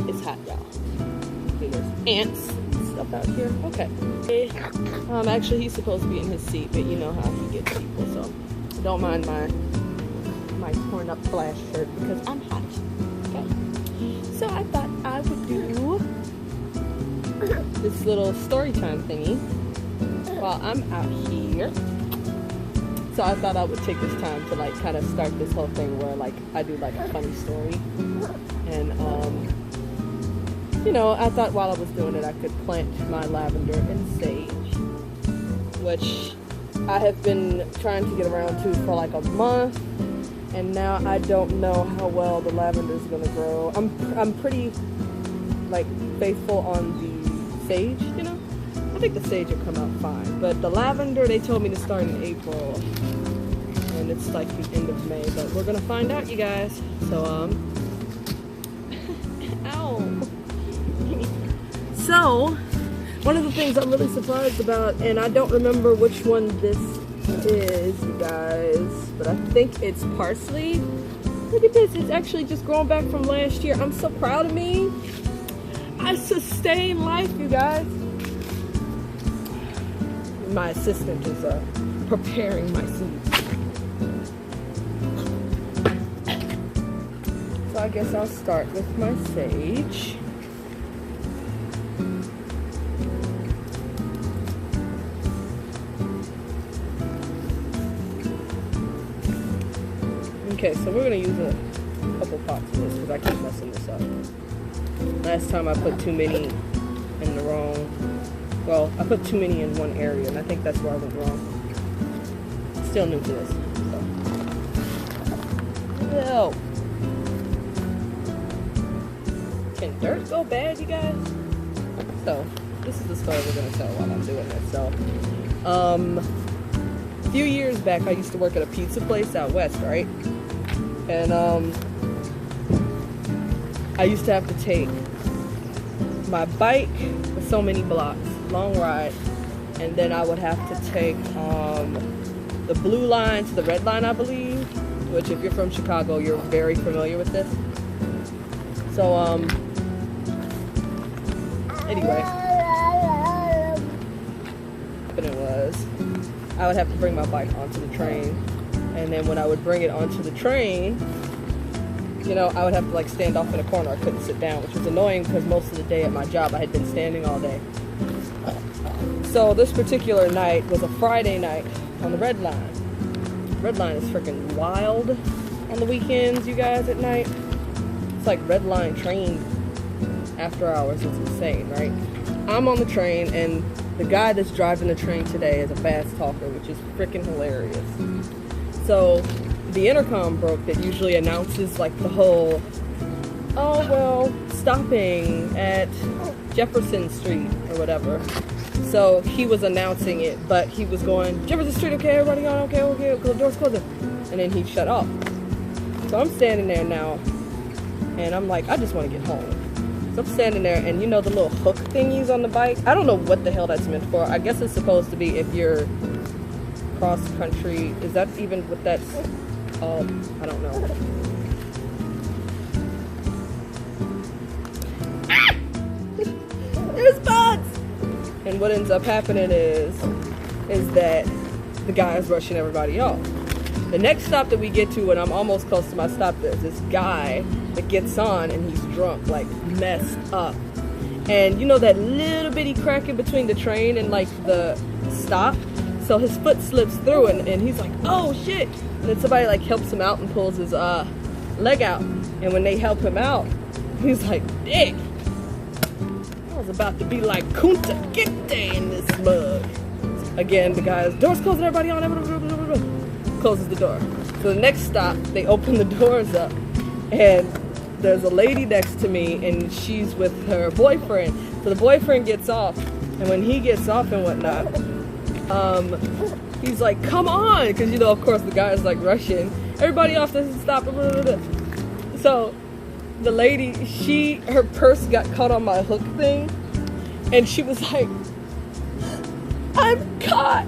It's hot, y'all. There's ants and stuff out here. Okay. Actually, he's supposed to be in his seat, but you know how he gets people, so don't mind my torn up flash shirt because I'm hot. Okay. So I thought I would do this little story time thingy while I'm out here. So I thought I would take this time to like kind of start this whole thing where like I do like a funny story. And you know, I thought while I was doing it I could plant my lavender and sage, which I have been trying to get around to for like a month, and now I don't know how well the lavender is gonna grow. I'm pretty like faithful on the sage, you know. I think the sage will come out fine, but the lavender they told me to start in April, and it's like the end of May, but we're gonna find out, you guys. So ow. So one of the things I'm really surprised about, and I don't remember which one this is, you guys, but I think it's parsley. Look at this, it's actually just growing back from last year. I'm so proud of me. I sustain life, you guys. My assistant is preparing my seeds. So I guess I'll start with my sage. Okay, so we're going to use a couple pots of this because I keep messing this up. Last time I put too many in the wrong, well, I put too many in one area, and I think that's where I went wrong. Still new to this. So. Can dirt go bad, you guys? So, this is the story we're going to tell while I'm doing this. So, a few years back, I used to work at a pizza place out west, right? And I used to have to take my bike for so many blocks, long ride, and then I would have to take the blue line to the red line, I believe, which if you're from Chicago, you're very familiar with this. So, anyway, what it was, I would have to bring my bike onto the train, and then when I would bring it onto the train, you know, I would have to like stand off in a corner. I couldn't sit down, which was annoying because most of the day at my job I had been standing all day. So this particular night was a Friday night on the red line. Red line is freaking wild on the weekends, you guys, at night. It's like red line train after hours. It's insane, right? I'm on the train, and the guy that's driving the train today is a fast talker, which is freaking hilarious. So the intercom broke that usually announces like the whole, oh well, stopping at Jefferson Street or whatever. So he was announcing it, but he was going, Jefferson Street, okay, everybody on, okay, the door's closing. And then he shut off. So I'm standing there now, and I'm like, I just want to get home. So I'm standing there, and you know the little hook thingies on the bike? I don't know what the hell that's meant for. I guess it's supposed to be if you're cross country. Is that even what that's called? I don't know. There's bugs! And what ends up happening is that the guy is rushing everybody off. The next stop that we get to, when I'm almost close to my stop, there's this guy that gets on, and he's drunk, like messed up. And you know that little bitty crack in between the train and like the stop? So his foot slips through, and he's like, oh shit. And then somebody like helps him out and pulls his leg out. And when they help him out, he's like, dick, I was about to be like Kunta Kinte in this mug. Again, the guy's door's closing, everybody on, closes the door. So the next stop, they open the doors up, and there's a lady next to me, and she's with her boyfriend. So the boyfriend gets off, and when he gets off and whatnot, he's like, come on, because you know, of course, the guy's like rushing. Everybody off, this is stop. So the lady, her purse got caught on my hook thing, and she was like, I'm caught,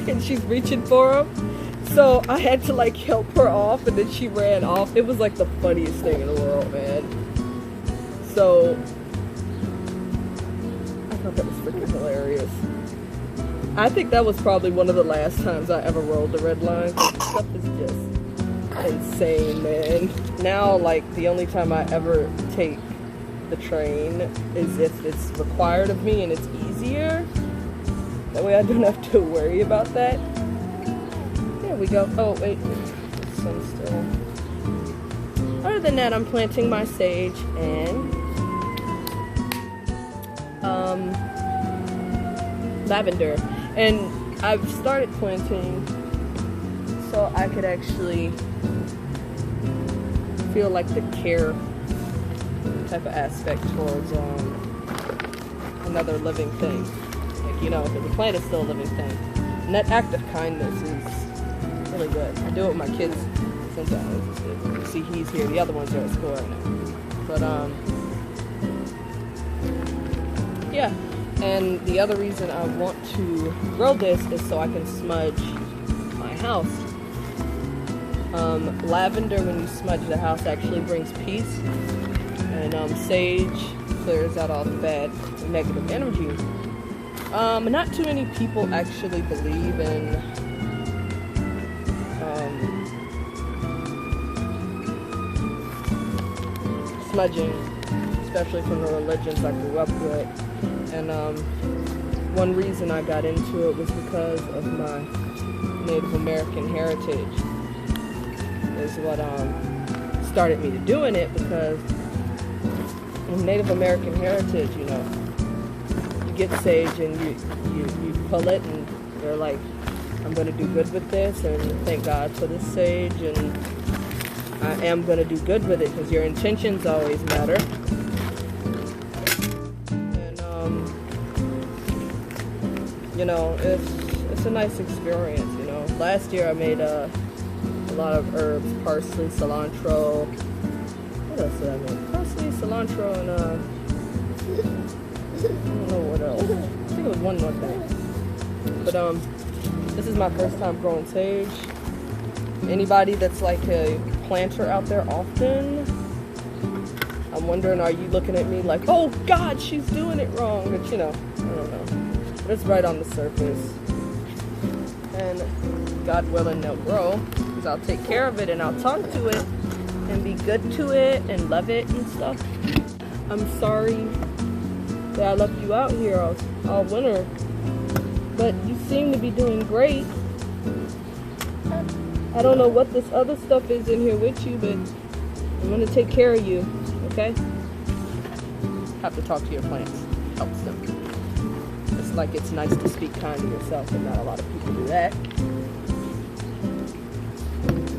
and she's reaching for him. So I had to like help her off, and then she ran off. It was like the funniest thing in the world, man. So I thought that was freaking hilarious. I think that was probably one of the last times I ever rolled the red line. Stuff is just insane, man. Now, like, the only time I ever take the train is if it's required of me and it's easier. That way I don't have to worry about that. There we go. Oh, wait. The sun's still. Other than that, I'm planting my sage and lavender. And I've started planting so I could actually feel like the care type of aspect towards another living thing. Like, you know, because the plant is still a living thing. And that act of kindness is really good. I do it with my kids since I was interested. You see, he's here. The other ones are at school right now. But, yeah. And the other reason I want to grow this is so I can smudge my house. Lavender, when you smudge the house, actually brings peace. And sage clears out all the bad negative energy. Not too many people actually believe in smudging, especially from the religions I grew up with. And one reason I got into it was because of my Native American heritage. Is what started me to doing it, because in Native American heritage, you know, you get sage and you pull it and you're like, I'm going to do good with this, and thank God for this sage, and I am going to do good with it, because your intentions always matter. And you know, it's a nice experience. You know, last year I made a lot of herbs, parsley, cilantro. What else did I make? Parsley, cilantro, and I don't know what else. I think it was one more thing. But this is my first time growing sage. Anybody that's like a planter out there often, I'm wondering, are you looking at me like, oh God, she's doing it wrong? But you know, I don't know. But it's right on the surface. And God willing, they'll grow. I'll take care of it, and I'll talk to it and be good to it and love it and stuff. I'm sorry that I left you out here all winter, but you seem to be doing great. I don't know what this other stuff is in here with you, but I'm going to take care of you, okay? Have to talk to your plants. Helps them. It's like it's nice to speak kind to yourself, and not a lot of people do that.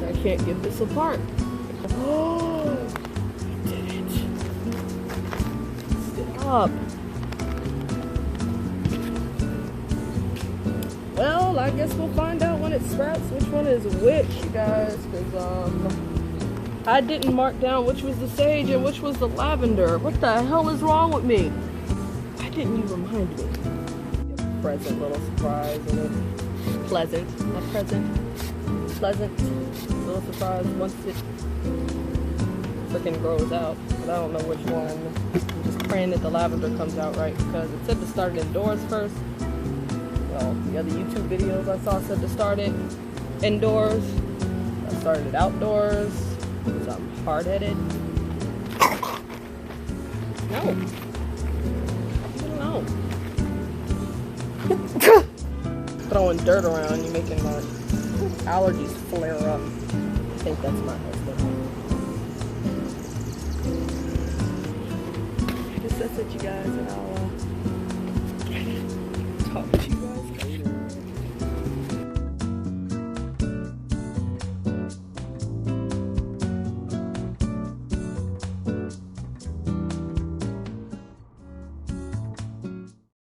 I can't get this apart. Oh, I did it. Stop. Well, I guess we'll find out when it sprouts which one is which, you guys, because I didn't mark down which was the sage and which was the lavender. What the hell is wrong with me? Why didn't you remind me? A present little surprise, a little pleasant, not present, pleasant little surprise once it freaking grows out. But I don't know which one. I'm just praying that the lavender comes out right, because it said to start it indoors first. Well, the other YouTube videos I saw said to start it indoors. I started it outdoors, because I'm hard-headed. No. I don't know. Throwing dirt around, you're making my allergies flare up. I think that's my husband. I guess that's it, you guys, and I'll